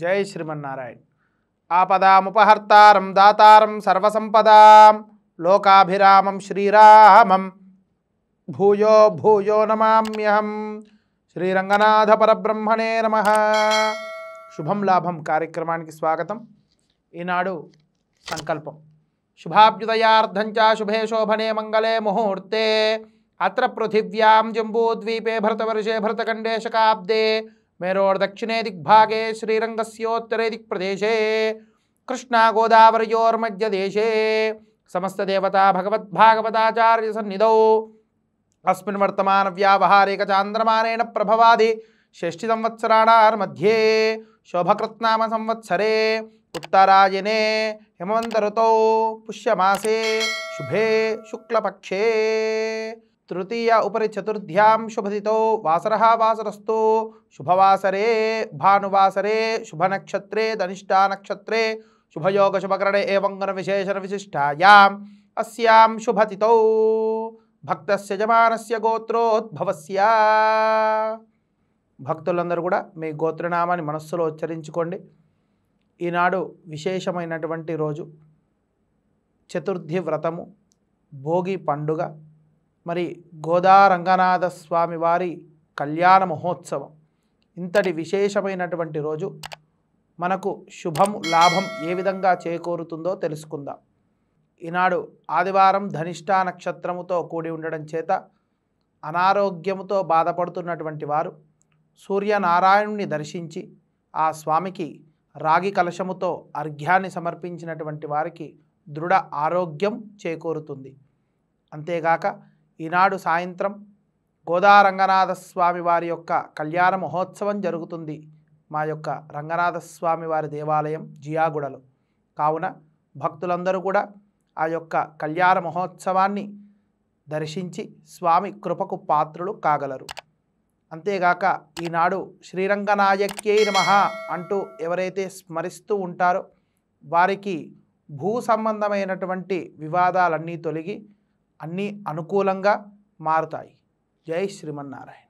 జై శ్రీమన్నారాయణ. ఆపదాముపహర్తారం దాతారం సర్వసంపదాం లోకాభిరామం శ్రీరామం భూయో భూయో నమామ్యహం. శ్రీరంగనాథ పరబ్రహ్మణే నమః. శుభం లాభం కార్యక్రమానికి స్వాగతం. ఈనాడు సంకల్పం. శుభాభ్యుదయార్థం చ శుభే శోభనే మంగళే ముహూర్తే అత్ర పృథివ్యాం జంబూద్వీపే భరతవర్షే భరతఖండే శకాబ్దే మేరోర్దక్షిణే దిగ్భాగే శ్రీరంగస్యోత్తరే దిక్ప్రదేశే కృష్ణా గోదావరయోర్మధ్యదేశే సమస్తదేవతా భగవద్భాగవతాచార్య సన్నిధౌ అస్మిన్ వర్తమాన వ్యావహారిక చాంద్రమానేన ప్రభవాది షష్ఠి సంవత్సరాణార్मध्ये శోభకృత్నామ సంవత్సరే ఉత్తరాయణే హేమంత ఋతౌ పుష్యమాసే శుభే శుక్లపక్షే తృతీయ ఉపరి చతుర్థ్యాం శుభతిథౌ వాసరః వాసరస్తు శుభవాసరే భానువాసరే శుభనక్షత్రే ధనిష్టా నక్షత్రే శుభయోగ శుభకరణే ఏవంగన విశేషణ విశిష్టాయాం అస్యాం శుభతిథౌ భక్తస్య యజమానస్య గోత్రోద్భవస్య. భక్తులందరూ కూడా మీ గోత్రనామాన్ని మనస్సులో ఉచ్చరించుకోండి. ఈనాడు విశేషమైనటువంటి రోజు, చతుర్థి వ్రతము, భోగి పండుగ, మరి గోదారంగనాథ స్వామి వారి కళ్యాణ మహోత్సవం. ఇంతటి విశేషమైనటువంటి రోజు మనకు శుభం లాభం ఏ విధంగా చేకూరుతుందో తెలుసుకుందాం. ఈనాడు ఆదివారం ధనిష్టా నక్షత్రముతో కూడి ఉండడం చేత అనారోగ్యముతో బాధపడుతున్నటువంటి వారు సూర్యనారాయణుని దర్శించి ఆ స్వామికి రాగి కలశముతో అర్ఘ్యాన్ని సమర్పించినటువంటి వారికి దృఢ ఆరోగ్యం చేకూరుతుంది. అంతేగాక ఈనాడు సాయంత్రం గోదారంగనాథ స్వామి వారి యొక్క కళ్యాణ మహోత్సవం జరుగుతుంది మా యొక్క రంగనాథ స్వామి వారి దేవాలయం జియాగుడలో. కావున భక్తులందరూ కూడా ఆ యొక్క కళ్యాణ మహోత్సవాన్ని దర్శించి స్వామి కృపకు పాత్రులు కాగలరు. అంతేగాక ఈనాడు శ్రీరంగనాయక్యై నమః అంటూ ఎవరైతే స్మరిస్తూ ఉంటారో వారికి భూ సంబంధమైనటువంటి వివాదాలన్నీ తొలగి అన్నీ అనుకూలంగా మారుతాయి. జై శ్రీమన్నారాయణ.